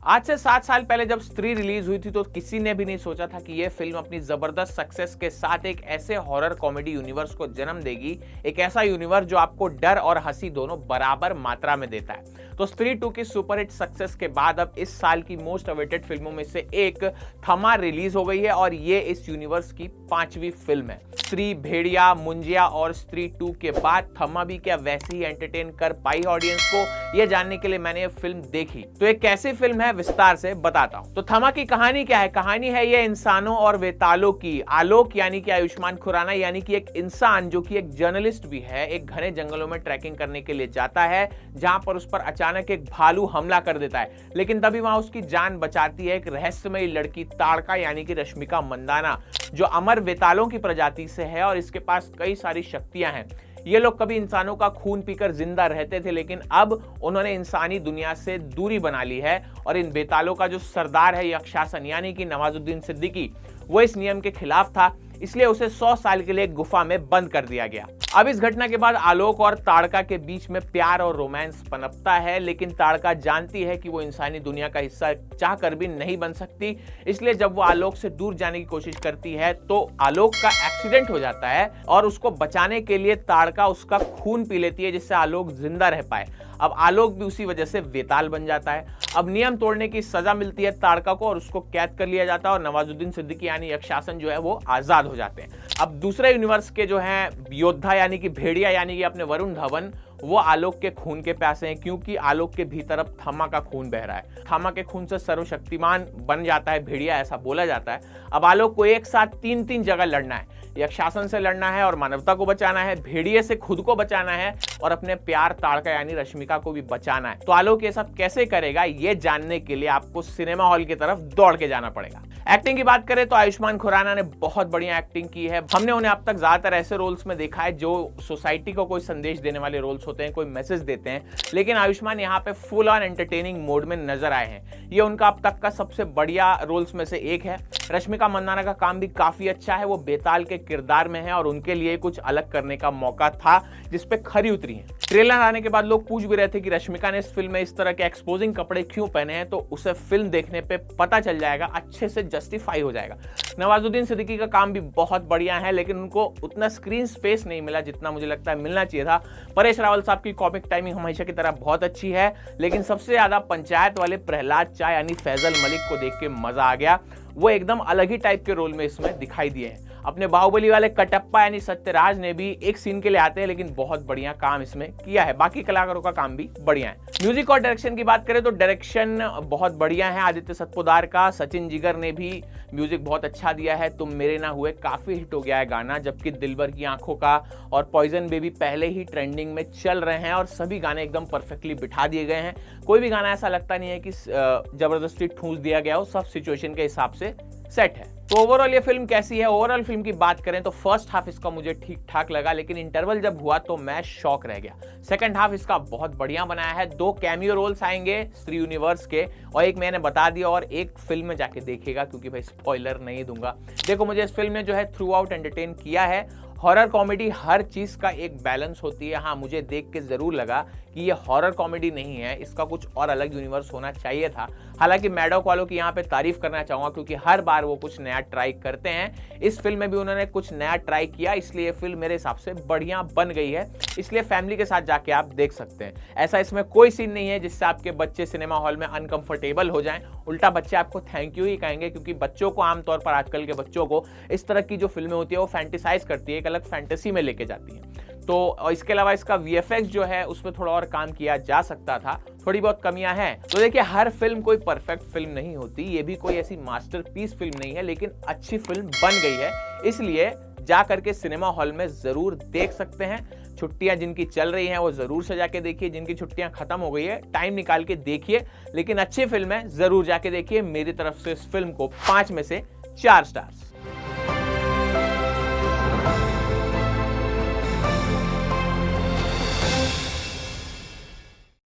आज से 7 साल पहले जब स्त्री रिलीज हुई थी तो किसी ने भी नहीं सोचा था कि यह फिल्म अपनी जबरदस्त सक्सेस के साथ एक ऐसे हॉरर कॉमेडी यूनिवर्स को जन्म देगी, एक ऐसा यूनिवर्स जो आपको डर और हंसी दोनों बराबर मात्रा में देता है। तो स्त्री 2 की सुपरहिट सक्सेस के बाद अब इस साल की मोस्ट अवेटेड फिल्मों में से एक थमा रिलीज हो गई है और ये इस यूनिवर्स की 5वीं फिल्म है। स्त्री, भेड़िया, मुंजिया और स्त्री 2 के बाद थमा भी क्या वैसे ही एंटरटेन कर पाई ऑडियंस को, ये जानने के लिए मैंने ये फिल्म देखी। तो एक कैसी फिल्म है विस्तार से बताता हूं। तो थमा की कहानी क्या है? कहानी है ये इंसानों और वेतालों की। आलोक यानी कि आयुष्मान खुराना यानी कि एक इंसान जो कि एक जर्नलिस्ट भी है, एक घने जंगलों में ट्रैकिंग करने के लिए जाता है जहां पर उस पर अचानक एक भालू हमला कर देता है, लेकिन तभी वहां उसकी जान बचाती है एक रहस्यमयी लड़की ताड़का यानी कि रश्मिका मंदाना, जो अमर वेतालों की प्रजाति से है और इसके पास कई सारी शक्तियां हैं। ये लोग कभी इंसानों का खून पीकर जिंदा रहते थे, लेकिन अब उन्होंने इंसानी दुनिया से दूरी बना ली है और इन बेतालों का जो सरदार है यक्षासन यानी कि नवाजुद्दीन सिद्दीकी, वो इस नियम के खिलाफ था, इसलिए उसे 100 साल के लिए एक गुफा में बंद कर दिया गया। अब इस घटना के बाद आलोक और ताड़का के बीच में प्यार और रोमांस पनपता है, लेकिन ताड़का जानती है कि वो इंसानी दुनिया का हिस्सा चाहकर भी नहीं बन सकती। इसलिए जब वो आलोक से दूर जाने की कोशिश करती है तो आलोक का एक्सीडेंट हो जाता है और उसको बचाने के लिए ताड़का उसका खून पी लेती है जिससे आलोक जिंदा रह पाए। अब आलोक भी उसी वजह से वेताल बन जाता है। अब नियम तोड़ने की सजा मिलती है ताड़का को और उसको कैद कर लिया जाता है और नवाजुद्दीन सिद्दीकी यानी यक्षासन जो है वो आजाद हो जाते हैं। अब दूसरे यूनिवर्स के जो हैं योद्धा यानी कि भेड़िया यानी कि अपने वरुण धवन, वो आलोक के खून के प्यासे हैं क्योंकि आलोक के भीतर अब थमा का खून बह रहा है। थमा के खून से सर्वशक्तिमान बन जाता है भेड़िया, ऐसा बोला जाता है। अब आलोक को एक साथ 3 जगह लड़ना है, यक्षासन से लड़ना है और मानवता को बचाना है, भेड़िए से खुद को बचाना है और अपने प्यार ताड़का यानी रश्मिका को भी बचाना है। तो आलोक ये सब कैसे करेगा, ये जानने के लिए आपको सिनेमा हॉल की तरफ दौड़ के जाना पड़ेगा। एक्टिंग की बात करें तो आयुष्मान खुराना ने बहुत बढ़िया एक्टिंग की है। हमने उन्हें अब तक ज्यादातर ऐसे रोल्स में देखा है जो सोसाइटी को कोई संदेश देने वाले रोल्स होते हैं, कोई मैसेज देते हैं, लेकिन आयुष्मान यहाँ पे फुल ऑन एंटरटेनिंग मोड में नजर आए हैं। ये उनका अब तक का सबसे बढ़िया रोल्स में से एक है। रश्मिका मंदाना का काम भी काफी अच्छा है, वो बेताल के किरदार में है और उनके लिए कुछ अलग करने का मौका था जिसपे खरी उतरी है। ट्रेलर आने के बाद लोग पूछ भी रहे थे कि रश्मिका ने इस फिल्म में इस तरह के एक्सपोजिंग कपड़े क्यों पहने हैं, तो उसे फिल्म देखने पे पता चल जाएगा, अच्छे से जस्टिफाई हो जाएगा। नवाजुद्दीन सिद्दीकी का काम भी बहुत बढ़िया है, लेकिन उनको उतना स्क्रीन स्पेस नहीं मिला जितना मुझे लगता है मिलना चाहिए था। परेश रावल साहब की कॉमिक टाइमिंग हमेशा की तरह बहुत अच्छी है, लेकिन सबसे ज्यादा पंचायत वाले प्रहलाद चा यानी फैजल मलिक को देख के मजा आ गया। वो एकदम अलग ही टाइप के रोल में इसमें दिखाई दिए हैं। अपने बाहुबली वाले कटप्पा यानी सत्यराज ने भी एक सीन के लिए आते हैं, लेकिन बहुत बढ़िया काम इसमें किया है। बाकी कलाकारों का काम भी बढ़िया है। म्यूजिक और डायरेक्शन की बात करें तो डायरेक्शन बहुत बढ़िया है आदित्य सतपोदार का। सचिन जिगर ने भी म्यूजिक बहुत अच्छा दिया है। तुम मेरे ना हुए काफी हिट हो गया है गाना, जबकि दिलबर की आंखों का और पॉइजन बेबी पहले ही ट्रेंडिंग में चल रहे हैं और सभी गाने एकदम परफेक्टली बिठा दिए गए हैं। कोई भी गाना ऐसा लगता नहीं है कि जबरदस्ती ठूंस दिया गया हो, सब सिचुएशन के हिसाब से सेट है। तो ओवरऑल ये फिल्म कैसी है? ओवरऑल फिल्म की बात करें तो फर्स्ट हाफ इसका मुझे ठीक ठाक लगा, लेकिन इंटरवल जब हुआ तो मैं शॉक रह गया। सेकंड हाफ इसका बहुत बढ़िया बनाया है। 2 कैमियो रोल्स आएंगे स्त्री यूनिवर्स के और एक मैंने बता दिया और एक फिल्म में जाके देखिएगा क्योंकि भाई स्पॉइलर नहीं दूंगा। देखो, मुझे इस फिल्म ने जो है थ्रू आउट एंटरटेन किया है। हॉरर कॉमेडी हर चीज का एक बैलेंस होती है। हाँ, मुझे देख के जरूर लगा कि ये हॉरर कॉमेडी नहीं है, इसका कुछ और अलग यूनिवर्स होना चाहिए था। हालांकि मैडॉक वालों की यहाँ पे तारीफ करना चाहूंगा क्योंकि हर बार वो कुछ नया ट्राई करते हैं। इस फिल्म में भी उन्होंने कुछ नया ट्राई किया, इसलिए फिल्म मेरे हिसाब से बढ़िया बन गई है। इसलिए फैमिली के साथ जाके आप देख सकते हैं। ऐसा इसमें कोई सीन नहीं है जिससे आपके बच्चे सिनेमा हॉल में अनकंफर्टेबल हो जाएं। उल्टा बच्चे आपको थैंक यू ही कहेंगे, क्योंकि बच्चों को आमतौर पर आजकल के बच्चों को इस तरह की जो फिल्में होती है वो फैंटिसाइज करती है, एक अलग फैंटेसी में लेके जाती है। तो इसके अलावा इसका वीएफएक्स जो है उसमें थोड़ा और काम किया जा सकता था, थोड़ी बहुत कमियां हैं। तो देखिए, हर फिल्म कोई परफेक्ट फिल्म नहीं होती, ये भी कोई ऐसी मास्टरपीस फिल्म नहीं है, लेकिन अच्छी फिल्म बन गई है, इसलिए जा करके सिनेमा हॉल में जरूर देख सकते हैं। छुट्टियां जिनकी चल रही हैं वो जरूर से जाके देखिए, जिनकी छुट्टियां खत्म हो गई है टाइम निकाल के देखिए, लेकिन अच्छी फिल्म है, जरूर जाके देखिए। मेरी तरफ से इस फिल्म को 5 में से 4 स्टार्स।